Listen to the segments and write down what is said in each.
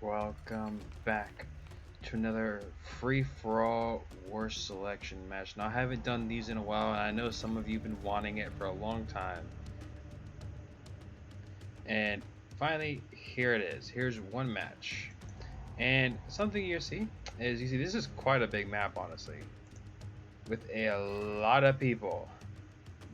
Welcome back to another free-for-all worst selection match. Now, I haven't done these in a while, and I know some of you have been wanting it for a long time. And finally, here it is. Here's one match. And something you see is, this is quite a big map, honestly, with a lot of people.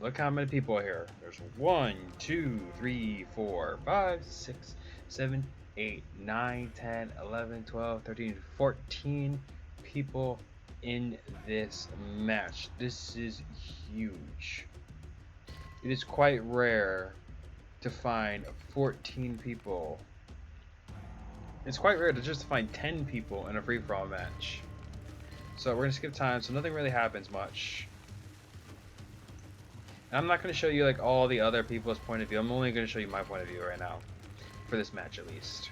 Look how many people are here. There's 1, 2, 3, 4, 5, 6, 7, 8, 9, 10, 11, 12, 13, 14 people in this match. This is huge. It is quite rare to find 14 people. It's quite rare to just find 10 people in a free-for-all match. So we're gonna skip time, so nothing really happens much. And I'm not going to show you like all the other people's point of view. I'm only going to show you my point of view right now, for this match at least.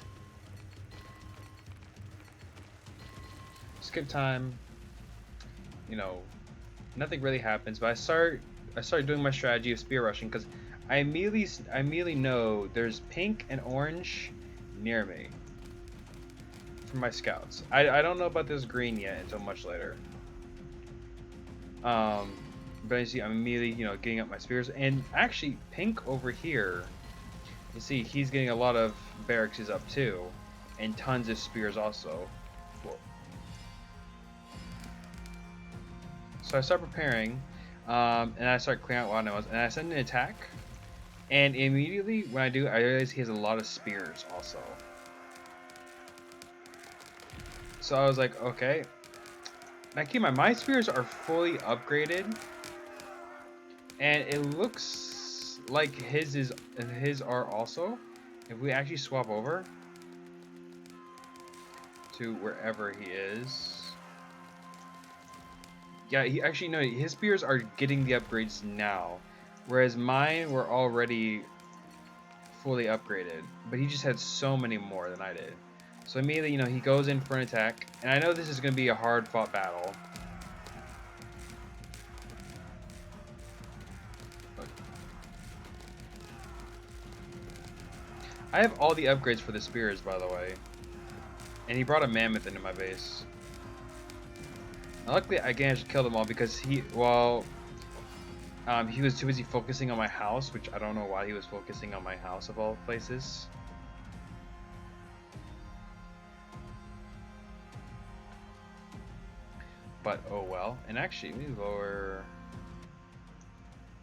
Skip time. You know, nothing really happens. But I started doing my strategy of spear rushing because I immediately know there's pink and orange near me from my scouts. I don't know about this green yet until much later. But as you see, I'm immediately, getting up my spears. And actually, pink over here, you see, he's getting a lot of barracks up too. And tons of spears also. So I start preparing, and I start clearing out wild animals. And I send an attack. And immediately, when I do, I realize he has a lot of spears also. So I was like, okay. Now keep in mind, my spears are fully upgraded. And it looks like his are also. If we actually swap over to wherever he is. Yeah, his spears are getting the upgrades now. Whereas mine were already fully upgraded. But he just had so many more than I did. So immediately, he goes in for an attack. And I know this is going to be a hard fought battle. I have all the upgrades for the spears, by the way. And he brought a mammoth into my base. Now, luckily, I managed to kill them all because he was too busy focusing on my house, which I don't know why he was focusing on my house of all places. But oh well. And actually, let me lower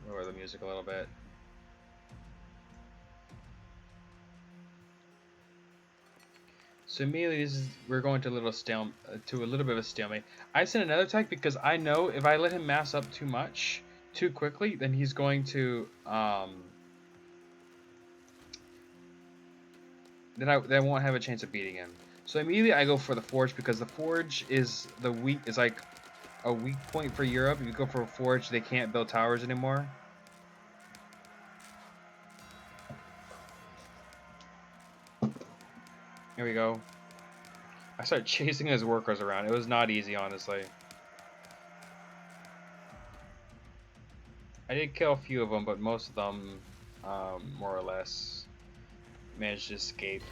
the music a little bit. So immediately, we're going to a little bit of a stalemate. I sent another attack because I know if I let him mass up too quickly, then he's going to then I won't have a chance of beating him. So immediately I go for the forge because the forge is like a weak point for Europe. If you go for a forge, they can't build towers anymore. Here we go. I started chasing his workers around. It was not easy, honestly. I did kill a few of them, but most of them, more or less, managed to escape.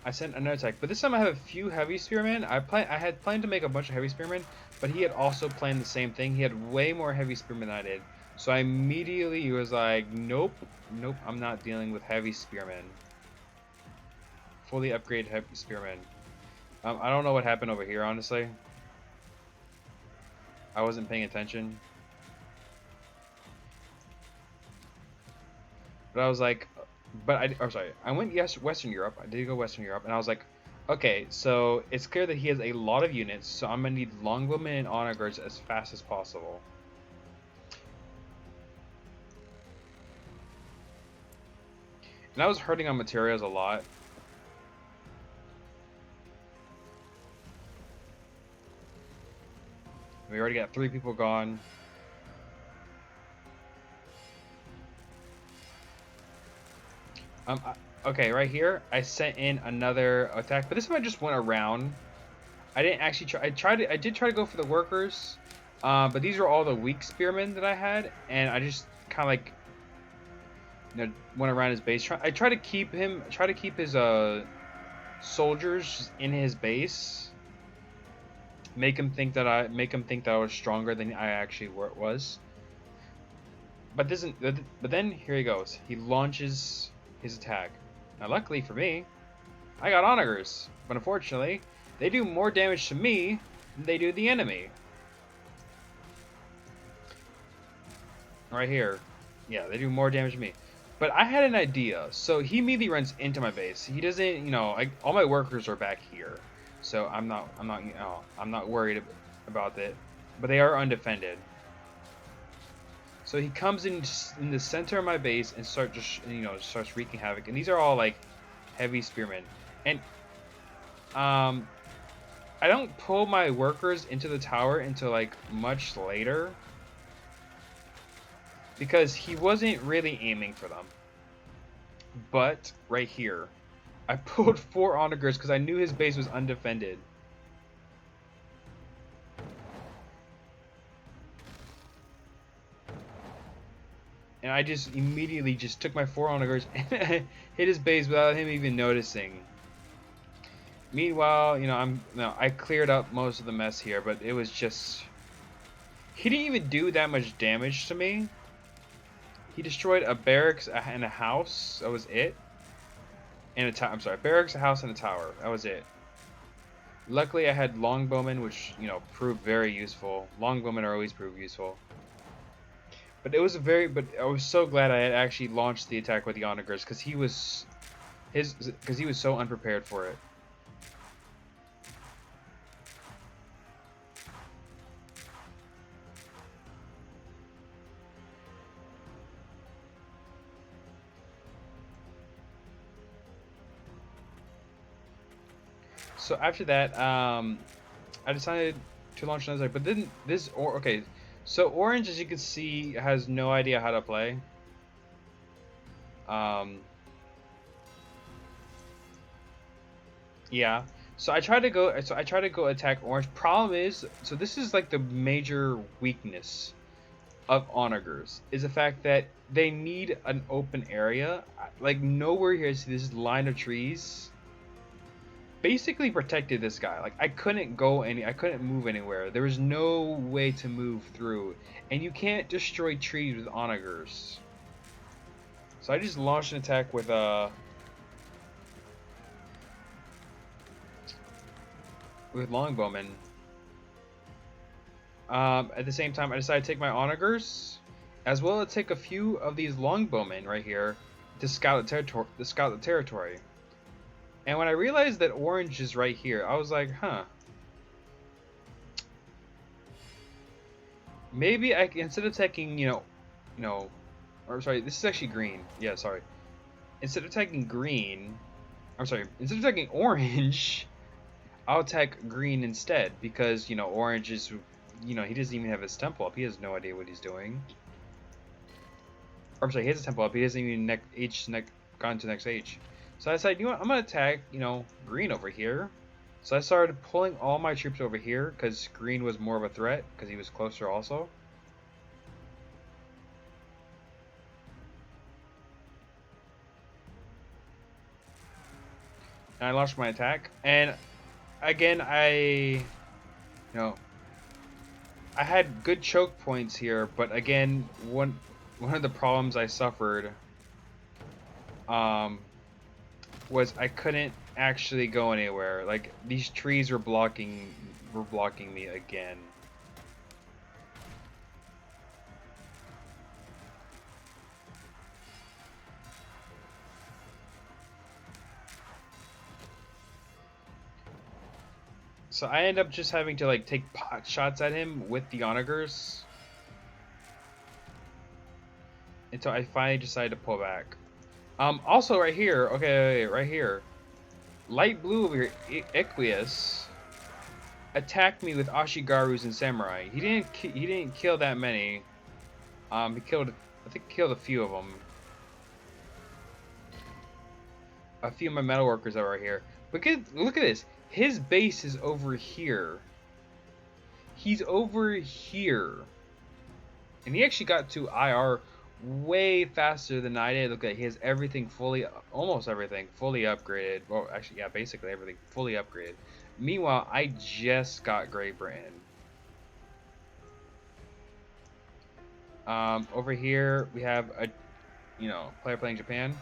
I sent another attack, but this time I have a few heavy spearmen. I had planned to make a bunch of heavy spearmen, but he had also planned the same thing. He had way more heavy spearmen than I did. So I immediately was like, nope, I'm not dealing with heavy spearmen. Fully upgraded heavy spearmen. I don't know what happened over here, honestly. I wasn't paying attention. But I was like, I went Western Europe. I did go Western Europe, and I was like, okay, so it's clear that he has a lot of units, so I'm gonna need longbowmen and honor guards as fast as possible. And I was hurting on materials a lot. We already got 3 people gone. Okay, right here, I sent in another attack, but this time I just went around. I didn't actually try. I did try to go for the workers, But these are all the weak spearmen that I had, and I just kind of like, went around his base. I try to keep his soldiers in his base. Make him think that I was stronger than I actually was. But then here he goes. He launches his attack. Now, luckily for me, I got onagers, but unfortunately, they do more damage to me than they do the enemy. Right here. Yeah, they do more damage to me. But I had an idea. So he immediately runs into my base. He doesn't, all my workers are back here. So I'm not worried about that. But they are undefended. So he comes in the center of my base and starts wreaking havoc. And these are all like heavy spearmen. And I don't pull my workers into the tower until like much later, because he wasn't really aiming for them. But right here, I pulled 4 onagers because I knew his base was undefended. And I just immediately just took my 4 onagers and hit his base without him even noticing. Meanwhile, I cleared up most of the mess here, but it was just... He didn't even do that much damage to me. He destroyed a barracks and a house. That was it. And a tower. I'm sorry, barracks, a house, and a tower. That was it. Luckily, I had longbowmen, which proved very useful. Longbowmen are always proved useful. But I was so glad I had actually launched the attack with the onagers, because he was so unprepared for it. So after that, I decided to launch another attack. But then okay. So Orange, as you can see, has no idea how to play. Yeah. So I try to go attack Orange. Problem is, so this is like the major weakness of onagers, is the fact that they need an open area. Like nowhere here. See this line of trees basically protected this guy. Like I couldn't move anywhere. There was no way to move through, and you can't destroy trees with onagers. So I just launched an attack with longbowmen. At the same time, I decided to take my onagers, as well as take a few of these longbowmen right here to scout the territory. And when I realized that Orange is right here, I was like, huh. Maybe instead of taking, or sorry, this is actually green. Yeah, sorry. Instead of taking Orange, I'll attack green instead, because, Orange is, he doesn't even have his temple up. He has no idea what he's doing. Or, I'm sorry, he has a temple up. He doesn't even gone to the next age. So I decided, I'm going to attack, green over here. So I started pulling all my troops over here, because green was more of a threat, because he was closer also. And I launched my attack. And again, I had good choke points here, but again, one of the problems I suffered was I couldn't actually go anywhere. Like these trees were blocking me again. So I end up just having to like take pot shots at him with the onagers until I finally decided to pull back. Also right here, okay, right here, light blue over here, Equius attacked me with Ashigarus and Samurai. He didn't kill that many. I think he killed a few of them. A few of my metalworkers that were here. But look at this. His base is over here. He's over here. And he actually got to IR way faster than I did. Look at, he has everything fully, almost everything fully upgraded. Well, actually, yeah, basically everything fully upgraded. Meanwhile, I just got Great Britain. Over here we have a, player playing Japan.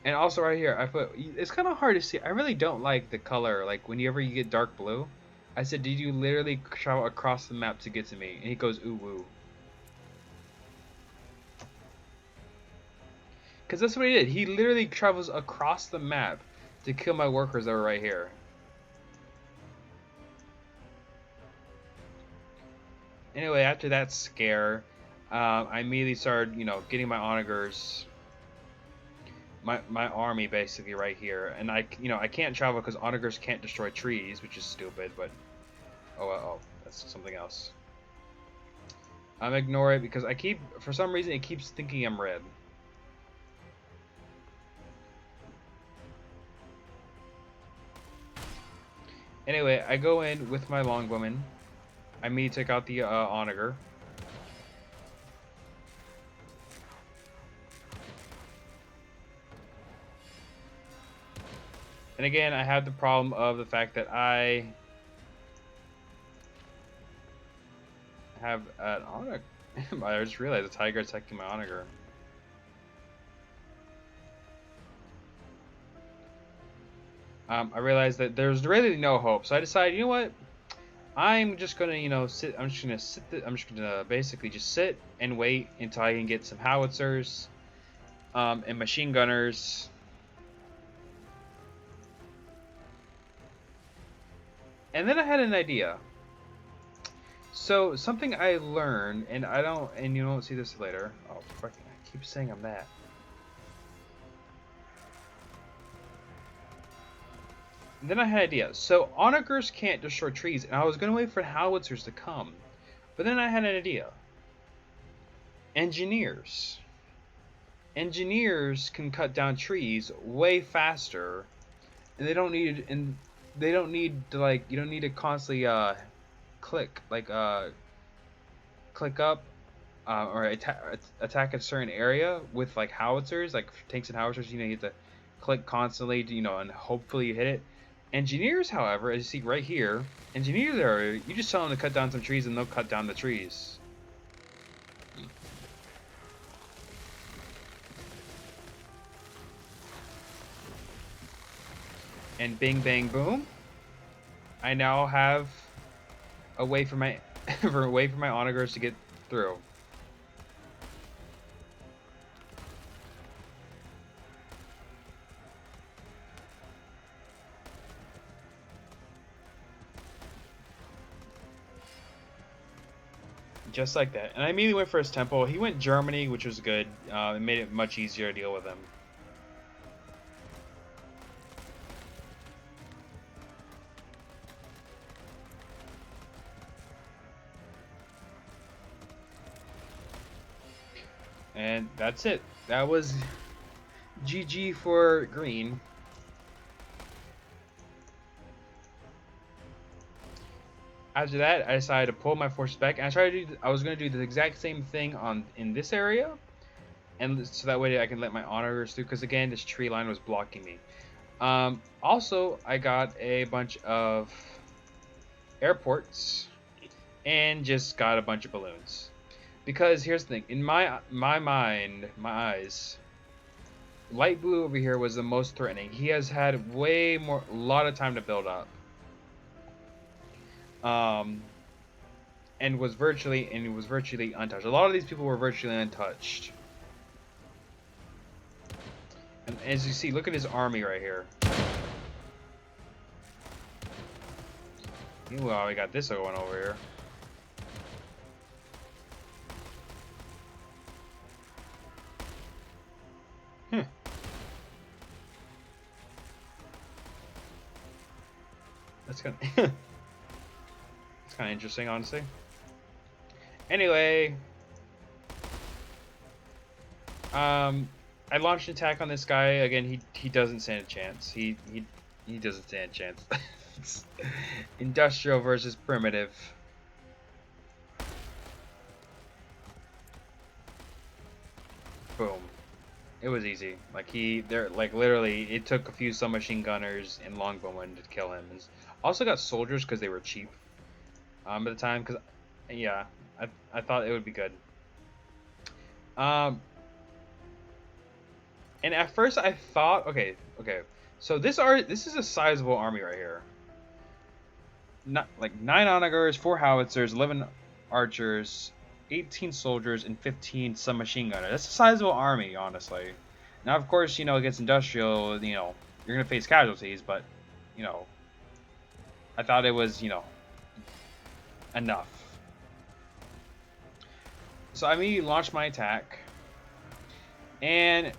And also right here, I put, it's kind of hard to see. I really don't like the color. Like whenever you get dark blue, I said, did you literally travel across the map to get to me? And he goes, ooh woo. Because that's what he did. He literally travels across the map to kill my workers that were right here. Anyway, after that scare, I immediately started, getting my onagers, my army basically right here. And I can't travel because onagers can't destroy trees, which is stupid, but oh, that's something else. Ignore it because for some reason, it keeps thinking I'm red. Anyway, I go in with my longwoman. I immediately take out the onager. And again, I have the problem of the fact that I have an onager. I just realized the tiger attacking my onager. I realized that there's really no hope, so I decided, you know what? I'm just gonna, sit. I'm just gonna sit. I'm just gonna basically just sit and wait until I can get some howitzers, and machine gunners. And then I had an idea. So something I learned, and you don't see this later. Oh, fucking! I keep saying I'm that. And then I had an idea. So onagers can't destroy trees, and I was gonna wait for howitzers to come, but then I had an idea. Engineers. Engineers can cut down trees way faster, and they don't need to like you don't need to constantly click up or attack a certain area with like howitzers, like tanks and howitzers. You have to click constantly to, and hopefully you hit it. Engineers, however, as you see right here, you just tell them to cut down some trees and they'll cut down the trees. And bing bang boom, I now have a way for my onagers to get through. Just like that. And I immediately went for his temple. He went Germany, which was good. It made it much easier to deal with him. And that's it. That was GG for green. After that, I decided to pull my forces back, and I was going to do the exact same thing in this area, and so that way I can let my onagers through. Because again, this tree line was blocking me. Also, I got a bunch of airports, and just got a bunch of balloons. Because here's the thing: in my mind, my eyes, light blue over here was the most threatening. He has had a lot of time to build up. And was virtually untouched. A lot of these people were virtually untouched. And as you see, look at his army right here. Meanwhile, we got this going over here. That's kind of it's kind of interesting, honestly. Anyway, I launched an attack on this guy again. He doesn't stand a chance. He doesn't stand a chance. Industrial versus primitive. Boom. It was easy. Like they're like literally, it took a few submachine gunners and longbowmen to kill him. And also got soldiers because they were cheap. At the time, because yeah, I thought it would be good. Um, and at first I thought, okay, so this is a sizable army right here. Not like 9 onagers, 4 howitzers, 11 archers, 18 soldiers, and 15 submachine gunners. That's a sizable army, honestly. Now, of course, you know, against industrial, you know, you're gonna face casualties, but you know, I thought it was, you know, enough. So I immediately launched my attack, and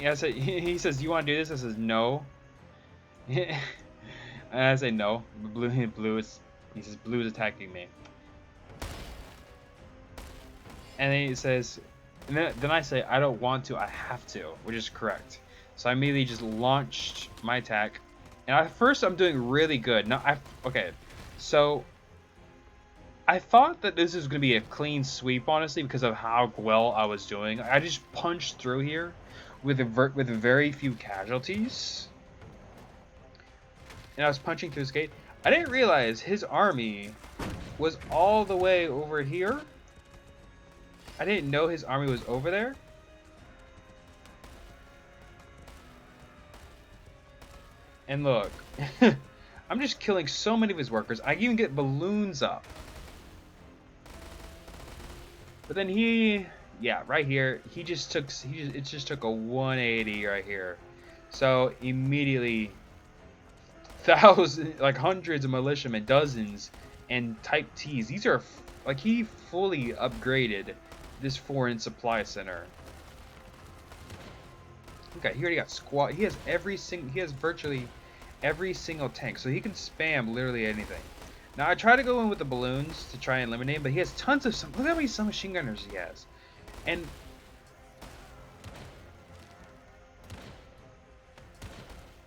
yeah, so he says, "Do you want to do this?" I says, "No." And I say, "No." Blue is. He says, "Blue is attacking me." And then he says, and then I say, "I don't want to. I have to," which is correct. So I immediately just launched my attack, and at first I'm doing really good. Now okay, so I thought that this was gonna be a clean sweep, honestly, because of how well I was doing. I just punched through here with very few casualties. And I was punching through this gate. I didn't realize his army was all the way over here. I didn't know his army was over there. And look, I'm just killing so many of his workers. I can even get balloons up. But then yeah, right here, it just took a 180 right here. So immediately, thousands, like hundreds of militiamen, dozens, and Type Ts. These are like he fully upgraded this foreign supply center. Okay, he already got squad. He has virtually every single tank, so he can spam literally anything. Now I try to go in with the balloons to try and eliminate him, but he has tons of look how many submachine gunners he has, and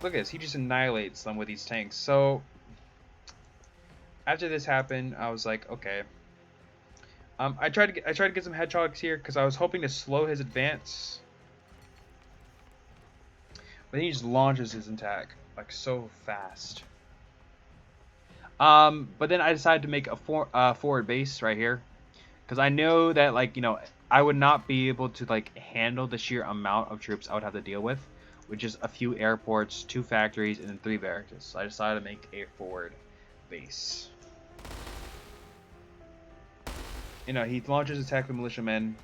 look at this. He just annihilates them with these tanks. So after this happened, I was like, okay. I tried to get some hedgehogs here because I was hoping to slow his advance, but he just launches his attack like so fast. But then I decided to make a forward base right here because I know that, like, you know, I would not be able to like handle the sheer amount of troops I would have to deal with just a few airports, 2 factories, and then 3 barracks. So I decided to make a forward base. You know, he launches attack with militiamen.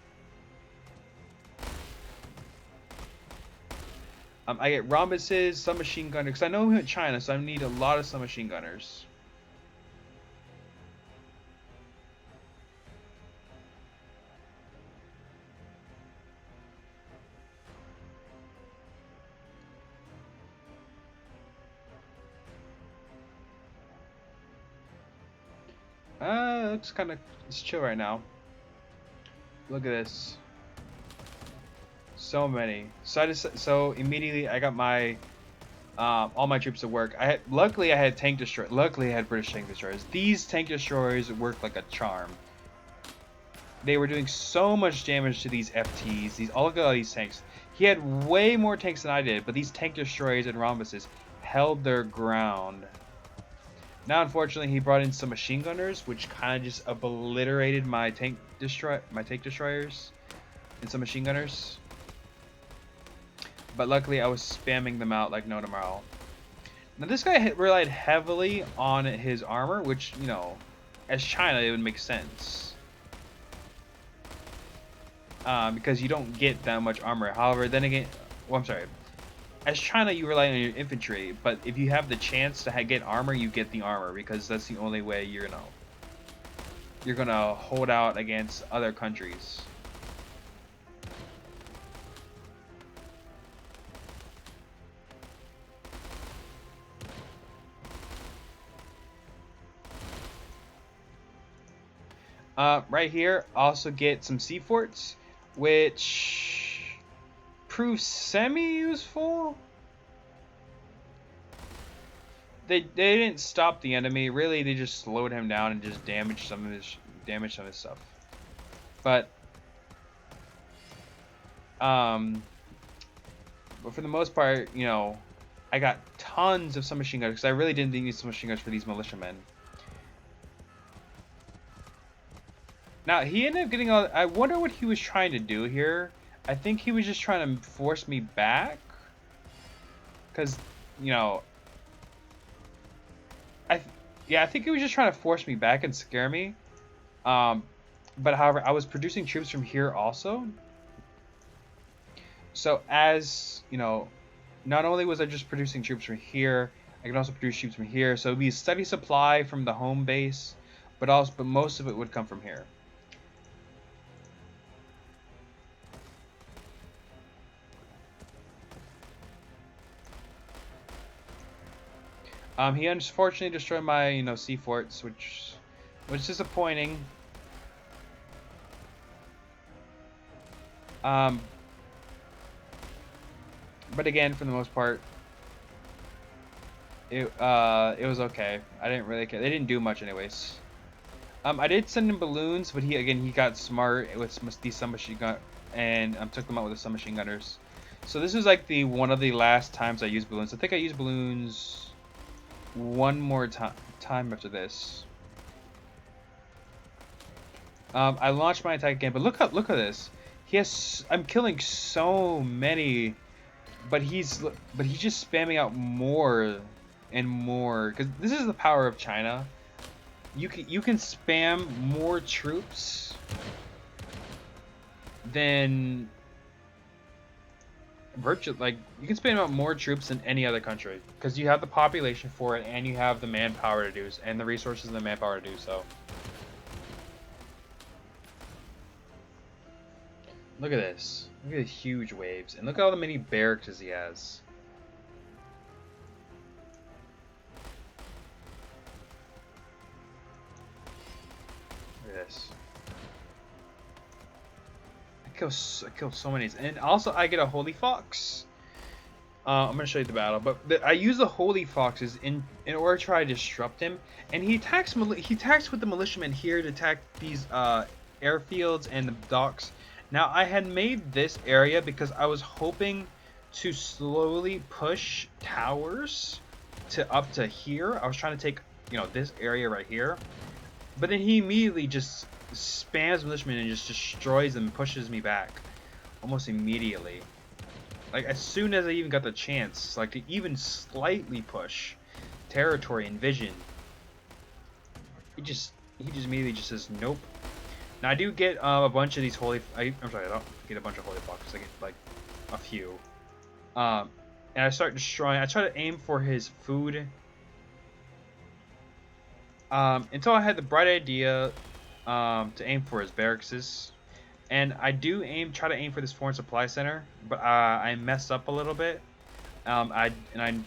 I get rhombuses, submachine gunners, because I know we're in China, so I need a lot of submachine gunners. Looks kind of, it's chill right now. Look at this. So many. So immediately I got my all my troops to work. Luckily I had tank destroy. Luckily I had British tank destroyers. These tank destroyers worked like a charm. They were doing so much damage to these FTs. Look at all these tanks. He had way more tanks than I did, but these tank destroyers and rhombuses held their ground. Now, unfortunately, he brought in some machine gunners, which kind of just obliterated my tank destroyers and some machine gunners. But luckily, I was spamming them out like no tomorrow. Now, this guy relied heavily on his armor, which, you know, as China, it would make sense. Because you don't get that much armor. However, then again, well, I'm sorry. As China, you rely on your infantry, but if you have the chance to get armor, you get the armor, because that's the only way you're gonna hold out against other countries. Right here, also get some sea forts, which prove semi-useful. they didn't stop the enemy. Really, they just slowed him down and just damaged some of his stuff. But um, but for the most part, you know, I got tons of submachine guns because I really didn't need submachine guns for these militiamen. Now he ended up getting all. I wonder what he was trying to do here. I think he was just trying to force me back, because you know, I think he was just trying to force me back and scare me. But however, I was producing troops from here also. So as you know, not only was I just producing troops from here, I can also produce troops from here. So it'd be a steady supply from the home base, but most of it would come from here. He unfortunately destroyed my sea forts, which was disappointing. But again, for the most part, it was okay. I didn't really care. They didn't do much anyways. I did send him balloons, but he got smart with these submachine gun and took them out with the submachine gunners. So this is like one of the last times I used balloons. I think I used balloons one more time after this. I launched my attack again, but look at this. I'm killing so many, but he's just spamming out more and more, because this is the power of China. You can spam more troops than like you can spam out more troops than any other country, because you have the population for it and you have the manpower to do and the resources and the manpower to do so. Look at this. Look at the huge waves, and look at all the many barracks he has. Look at this. I kill so many, and also I get a holy fox. I'm gonna show you the battle, but I use the holy foxes in order to try to disrupt him, and he attacks with the militiamen here to attack these airfields and the docks. Now I had made this area because I was hoping to slowly push towers up to here. I was trying to take this area right here, but then he immediately just spams militiamen and just destroys them and pushes me back almost immediately. Like as soon as I even got the chance, like to even slightly push territory and vision, he just immediately just says nope. Now I do get a bunch of these I'm sorry, I don't get a bunch of holy foxes. I get like a few. And I start destroying. I try to aim for his food. Until I had the bright idea to aim for his barracks. And I do try to aim for this foreign supply center, but I mess up a little bit. I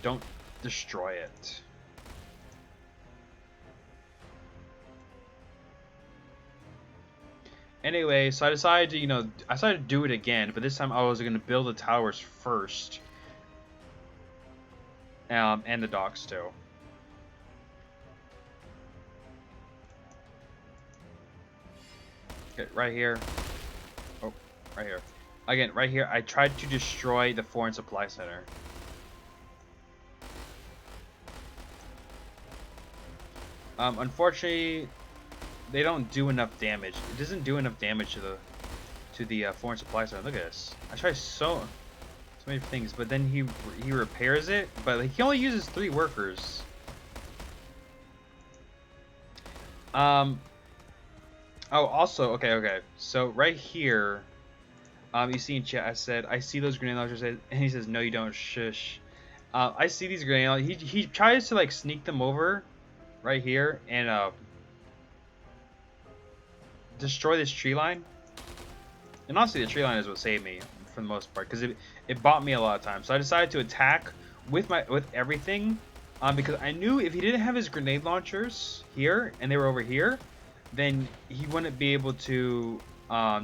don't destroy it. Anyway, so I decided to do it again, but this time I was going to build the towers first. And the docks too. Okay, right here. Oh, right here. Again, right here, I tried to destroy the foreign supply center. Unfortunately, they don't do enough damage. It doesn't do enough damage to the foreign supply center. Look at this. I try so many things, but then he repairs it, but he only uses 3 workers. Oh, also, okay. So right here, you see in chat, I said, I see those grenade launchers, and he says, no, you don't, shush. I see these grenade launchers. He tries to, like, sneak them over right here and, destroy this tree line. And honestly, the tree line is what saved me for the most part, because it bought me a lot of time. So I decided to attack with everything, because I knew if he didn't have his grenade launchers here, and they were over here, then he wouldn't be able to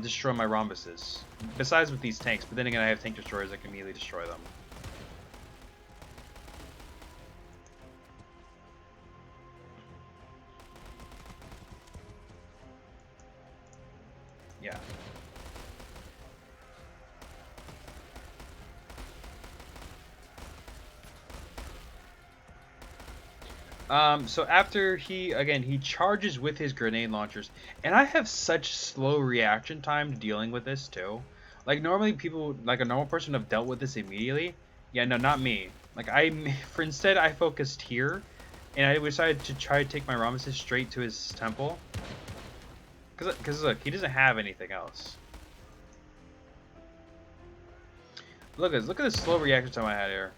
destroy my rhombuses. Besides with these tanks, but then again, I have tank destroyers that can immediately destroy them. Yeah. So after he charges with his grenade launchers, and I have such slow reaction time to dealing with this too. Like normally people, like a normal person, have dealt with this immediately. Yeah, no, not me. Like for instead I focused here, and I decided to try to take my Ramesses straight to his temple. Cause look, he doesn't have anything else. Look at the slow reaction time I had here.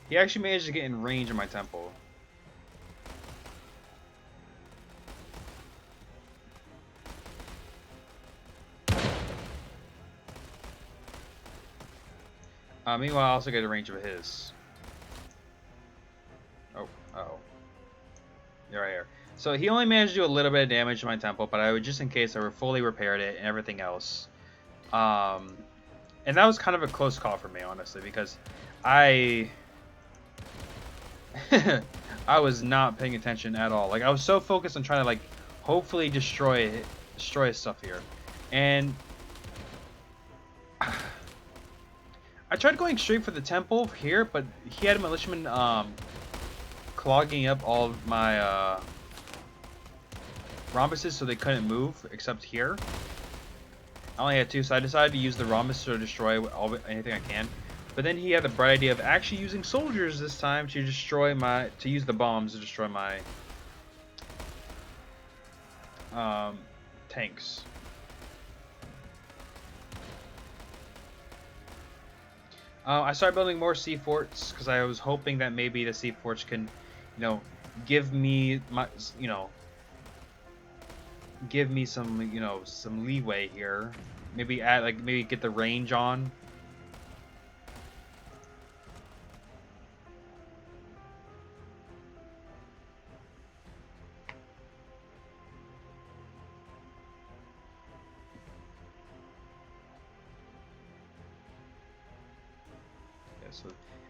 He actually managed to get in range of my temple. Meanwhile, I also get a range of his. Oh, uh-oh. You're right here. So he only managed to do a little bit of damage to my temple, but I would just in case I fully repaired it and everything else. And that was kind of a close call for me, honestly, because I I was not paying attention at all. Like I was so focused on trying to like hopefully destroy his stuff here, and I tried going straight for the temple here, but he had a militiaman clogging up all of my rhombuses so they couldn't move except here. I only had two, so I decided to use the rhombus to destroy anything I can. But then he had the bright idea of actually using soldiers this time to use the bombs to destroy my tanks. I started building more sea forts because I was hoping that maybe the sea forts can, give me some leeway here. Maybe get the range on. So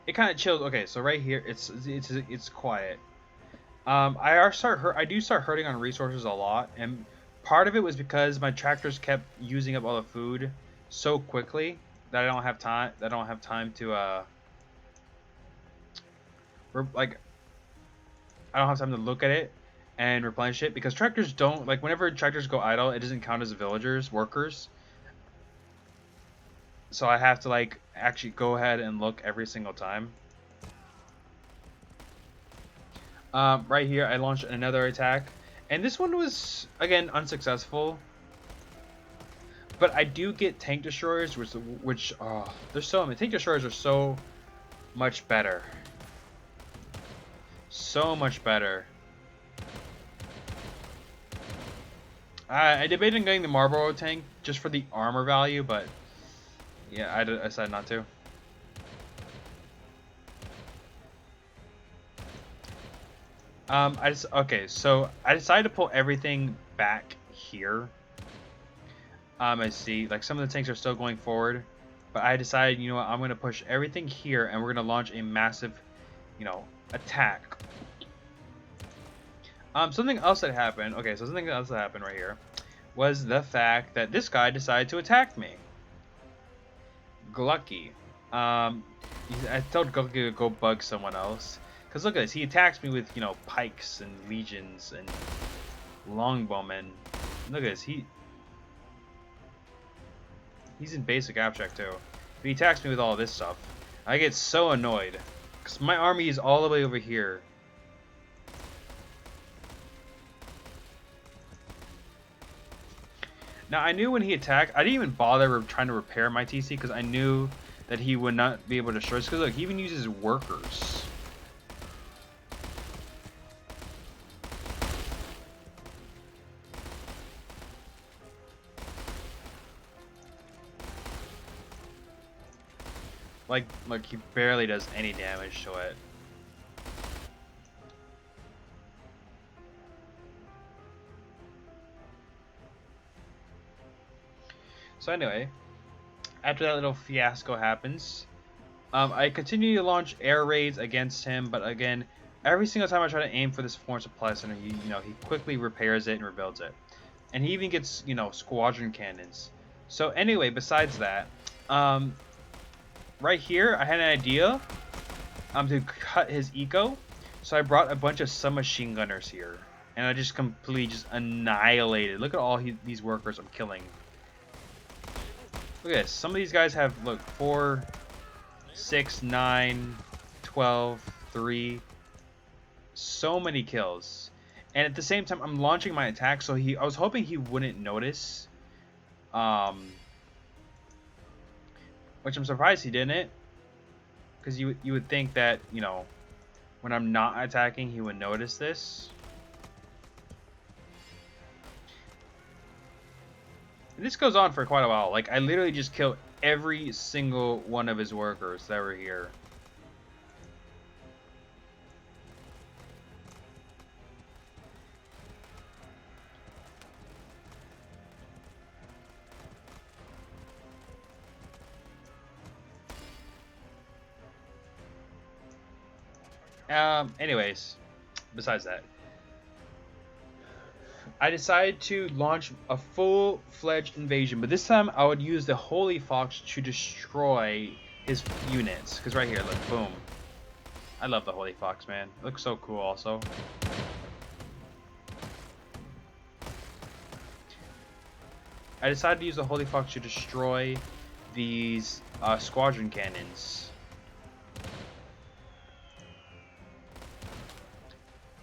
it kind of chills. Okay, so right here, it's quiet. I do start hurting on resources a lot, and part of it was because my tractors kept using up all the food so quickly that I don't have time. To like I don't have time to look at it and replenish it because tractors don't like whenever tractors go idle, it doesn't count as workers. So I have to like actually go ahead and look every single time. Right here, I launched another attack, and this one was again unsuccessful. But I do get tank destroyers, which there's so many tank destroyers are so much better, so much better. I debated on getting the Marlboro tank just for the armor value, but yeah, I decided not to. Okay, so I decided to pull everything back here. I see, like some of the tanks are still going forward, but I decided, you know what, I'm gonna push everything here, and we're gonna launch a massive, attack. Something else that happened. Okay, so something else that happened right here was the fact that this guy decided to attack me. Glucky. I told Glucky to go bug someone else. Cause look at this, he attacks me with pikes and legions and longbowmen. Look at this, he's in basic abstract too, but he attacks me with all this stuff. I get so annoyed, cause my army is all the way over here. Now, I knew when he attacked, I didn't even bother trying to repair my TC because I knew that he would not be able to destroy us. Because look, he even uses workers. Like he barely does any damage to it. So anyway, after that little fiasco happens, I continue to launch air raids against him, but again, every single time I try to aim for this foreign supply center, he quickly repairs it and rebuilds it. And he even gets, squadron cannons. So anyway, besides that, right here, I had an idea to cut his eco. So I brought a bunch of submachine gunners here. And I just completely just annihilated. Look at all these workers I'm killing. Look at this. Some of these guys have, look, 4, 6, 9, 12, 3. So many kills. And at the same time, I'm launching my attack, so I was hoping he wouldn't notice. Which I'm surprised he didn't. Because you would think that, when I'm not attacking, he would notice this. And this goes on for quite a while. Like, I literally just killed every single one of his workers that were here. Anyways, besides that, I decided to launch a full-fledged invasion, but this time I would use the Holy Fox to destroy his units. Because right here, look, boom. I love the Holy Fox, man. It looks so cool also. I decided to use the Holy Fox to destroy these squadron cannons.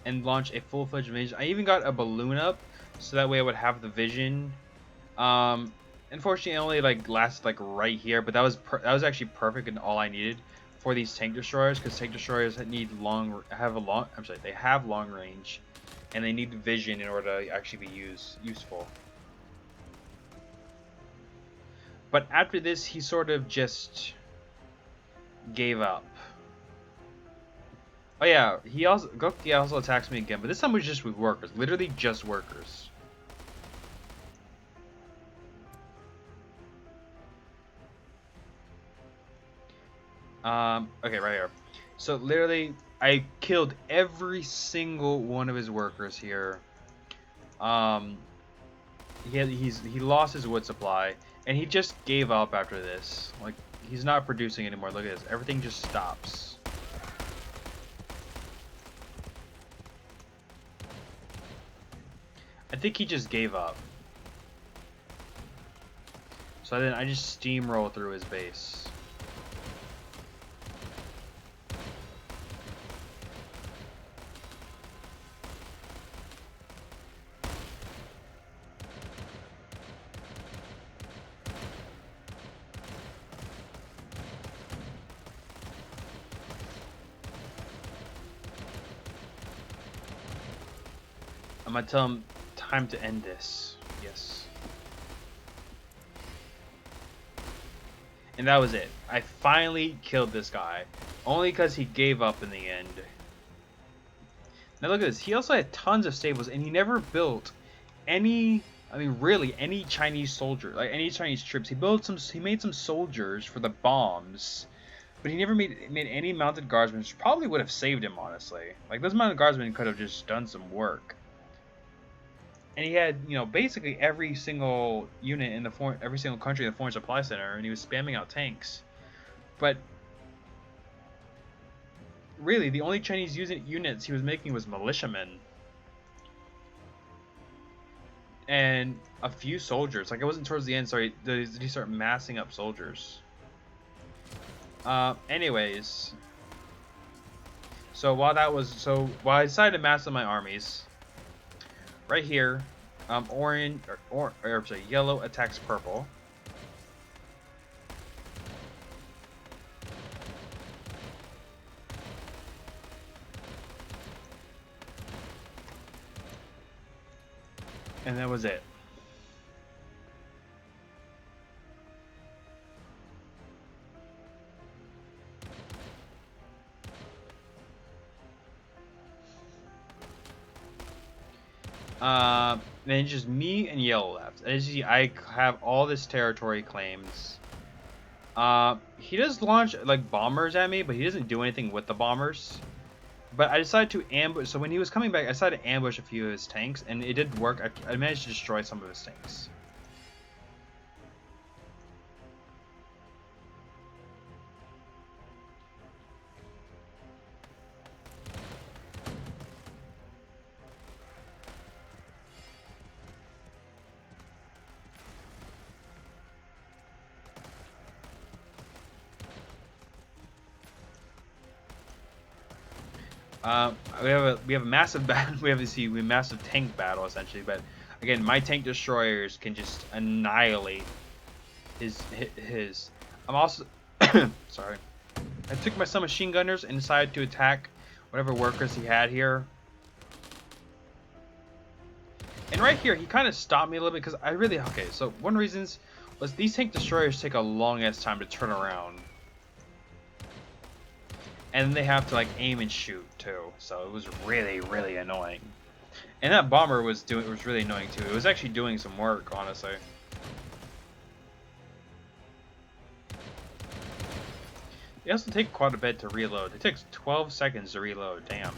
And launch a full-fledged invasion. I even got a balloon up, so that way I would have the vision. Unfortunately, it only lasted right here, but that was actually perfect and all I needed for these tank destroyers, because tank destroyers they have long range, and they need vision in order to actually be useful. But after this, he sort of just gave up. Oh yeah, Goki also attacks me again, but this time it was just with workers. Literally just workers. Okay, right here. So literally, I killed every single one of his workers here. He lost his wood supply, and he just gave up after this. Like, he's not producing anymore. Look at this. Everything just stops. I think he just gave up. So then I just steamroll through his base. I'm gonna tell him time to end this. Yes. And that was it. I finally killed this guy. Only because he gave up in the end. Now look at this. He also had tons of stables, and he never built any, really any Chinese soldier, like any Chinese troops. He made some soldiers for the bombs, but he never made any mounted guardsmen, which probably would have saved him, honestly. Like, those mounted guardsmen could have just done some work. And he had, basically every single unit in every single country in the foreign supply center, and he was spamming out tanks. But really, the only Chinese units he was making was militiamen and a few soldiers. Like, it wasn't towards the end. Sorry, did he start massing up soldiers? Anyways, so while I decided to mass up my armies. Right here, yellow attacks purple. And that was it. Then just me and yellow left. As you see, I have all this territory claims. He does launch bombers at me, but he doesn't do anything with the bombers. But I decided to ambush. So when he was coming back, I decided to ambush a few of his tanks, and it did work. I managed to destroy some of his tanks. We have a massive battle. We have a massive tank battle essentially. But again, my tank destroyers can just annihilate his. I'm also sorry. I took my submachine gunners and decided to attack whatever workers he had here. And right here, he kind of stopped me a little bit because I really okay. So one of the reasons was these tank destroyers take a long ass time to turn around. And then they have to like aim and shoot too, so it was really annoying. And that bomber was really annoying too. It was actually doing some work, honestly. They also take quite a bit to reload. It takes 12 seconds to reload. Damn.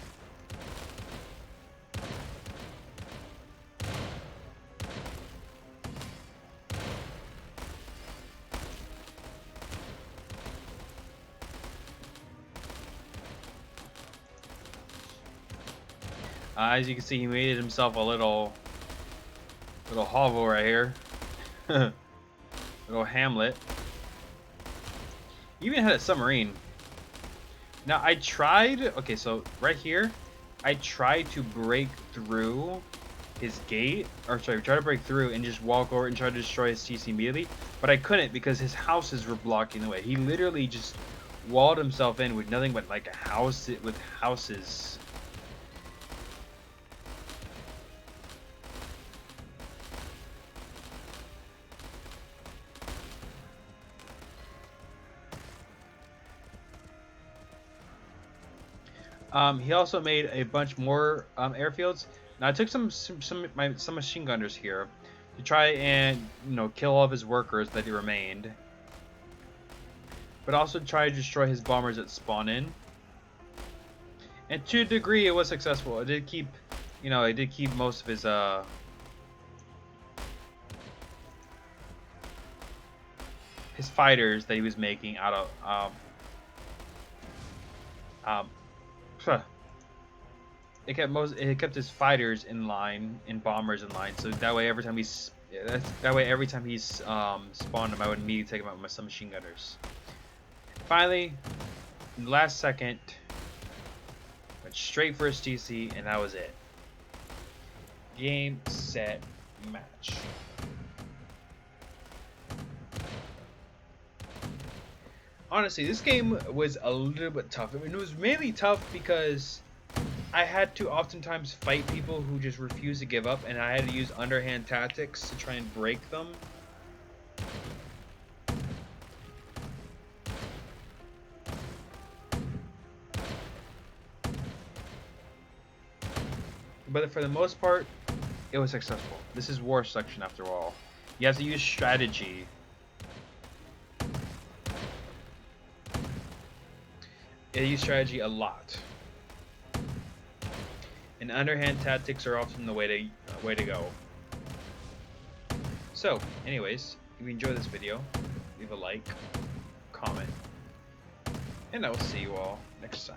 As you can see, he made himself a little hovel right here. Little hamlet. He even had a submarine. Now I tried. Okay, so right here, I tried to break through his gate, or sorry, try to break through and just walk over and try to destroy his TC immediately, but I couldn't because his houses were blocking the way. He literally just walled himself in with nothing but like a house with houses. He also made a bunch more airfields. Now I took some machine gunners here to try and kill all of his workers that he remained, but also try to destroy his bombers that spawn in. And to a degree, it was successful. It did keep, it did keep most of his fighters that he was making out of it kept his fighters in line, and bombers in line, so that way every time he's spawned him, I would immediately take him out with my submachine gunners. Finally, in the last second, went straight for his TC, and that was it. Game, set, match. Honestly, this game was a little bit tough. I mean, it was mainly tough because I had to oftentimes fight people who just refused to give up, and I had to use underhand tactics to try and break them. But for the most part, it was successful. This is war section after all. You have to use strategy. You use strategy a lot. And underhand tactics are often the way to go. So, anyways, if you enjoyed this video, leave a like, comment, and I will see you all next time.